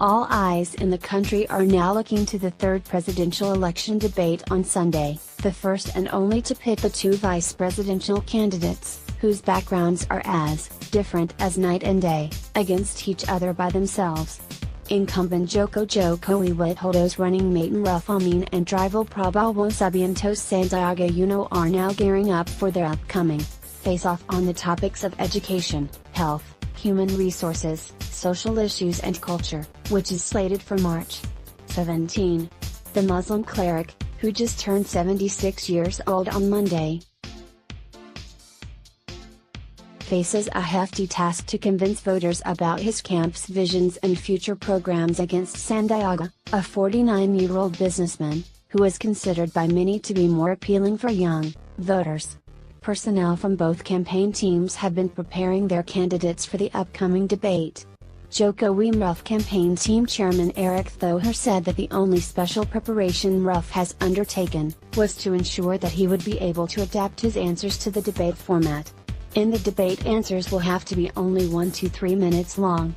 All eyes in the country are now looking to the third presidential election debate on Sunday, the first and only to pit the two vice presidential candidates, whose backgrounds are as different as night and day, against each other by themselves. Incumbent Joko Widodo's running mate Maruf-Amin and rival Prabowo Subianto's Sandiaga-Uno are now gearing up for their upcoming face-off on the topics of education, health, human resources, social issues and culture, which is slated for March 17. The Muslim cleric, who just turned 76 years old on Monday, faces a hefty task to convince voters about his camp's visions and future programs against Sandiaga, a 49-year-old businessman, who is considered by many to be more appealing for young voters. Personnel from both campaign teams have been preparing their candidates for the upcoming debate. Joko Widodo campaign team chairman Eric Thohir said that the only special preparation Maruf has undertaken was to ensure that he would be able to adapt his answers to the debate format. In the debate, answers will have to be only 1 to 3 minutes long.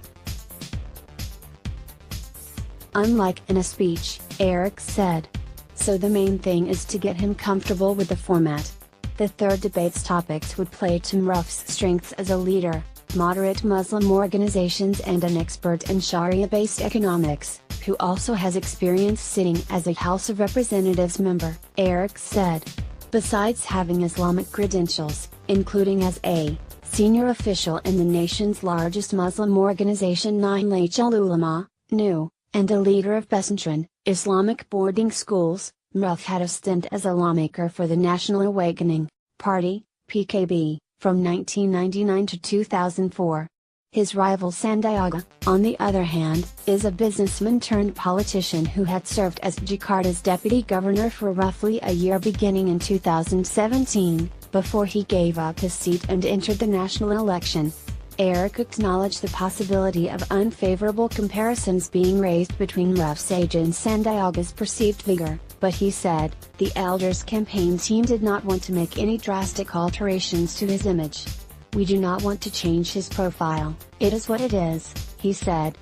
Unlike in a speech, Eric said. So the main thing is to get him comfortable with the format. The third debate's topics would play to Maruf's strengths as a leader, moderate Muslim organizations and an expert in Sharia-based economics, who also has experience sitting as a House of Representatives member, Eric said. Besides having Islamic credentials, including as a senior official in the nation's largest Muslim organization Nahdlatul Ulama, NU, and a leader of Pesantren, Islamic boarding schools, Maruf had a stint as a lawmaker for the National Awakening Party, PKB, from 1999 to 2004. His rival Sandiaga, on the other hand, is a businessman turned politician who had served as Jakarta's deputy governor for roughly a year beginning in 2017, before he gave up his seat and entered the national election. Eric acknowledged the possibility of unfavorable comparisons being raised between Maruf's age and Sandiaga's perceived vigor, but he said, the Elders campaign team did not want to make any drastic alterations to his image. We do not want to change his profile, it is what it is, he said.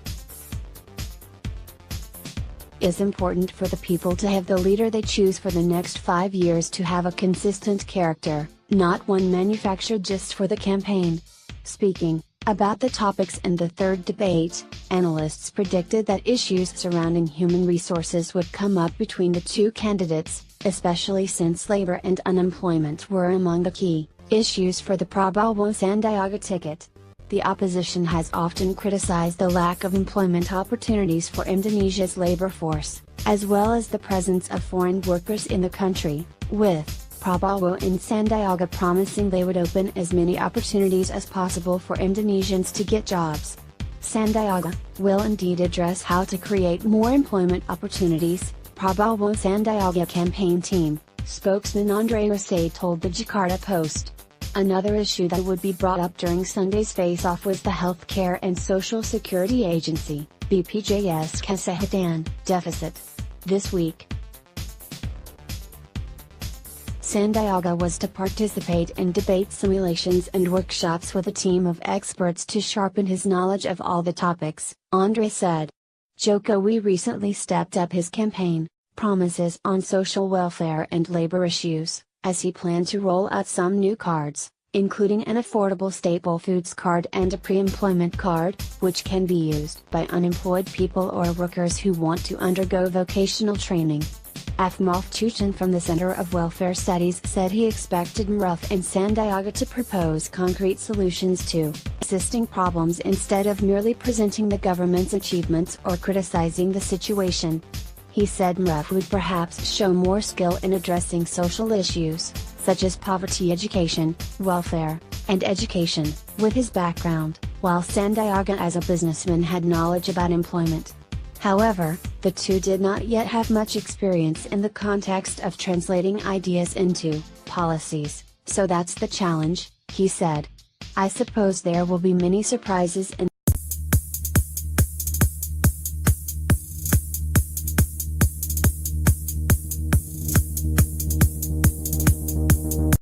It's important for the people to have the leader they choose for the next 5 years to have a consistent character, not one manufactured just for the campaign. Speaking about the topics in the third debate, analysts predicted that issues surrounding human resources would come up between the two candidates, especially since labor and unemployment were among the key issues for the Prabowo Sandiaga ticket. The opposition has often criticized the lack of employment opportunities for Indonesia's labor force, as well as the presence of foreign workers in the country, with Prabowo and Sandiaga promising they would open as many opportunities as possible for Indonesians to get jobs. Sandiaga will indeed address how to create more employment opportunities, Prabowo Sandiaga campaign team spokesman Andre Rosé told the Jakarta Post. Another issue that would be brought up during Sunday's face-off was the Healthcare and Social Security Agency, BPJS-Kesehatan, deficit. This week, Sandiaga was to participate in debate simulations and workshops with a team of experts to sharpen his knowledge of all the topics, Andre said. Joko recently stepped up his campaign promises on social welfare and labor issues, as he planned to roll out some new cards, including an affordable staple foods card and a pre-employment card, which can be used by unemployed people or workers who want to undergo vocational training. Afmaf Tuchan from the Center of Welfare Studies said he expected Maruf and Sandiaga to propose concrete solutions to existing problems instead of merely presenting the government's achievements or criticizing the situation. He said Maruf would perhaps show more skill in addressing social issues, such as poverty, education, welfare, and education, with his background, while Sandiaga as a businessman had knowledge about employment. However, the two did not yet have much experience in the context of translating ideas into policies, so that's the challenge, he said. I suppose there will be many surprises in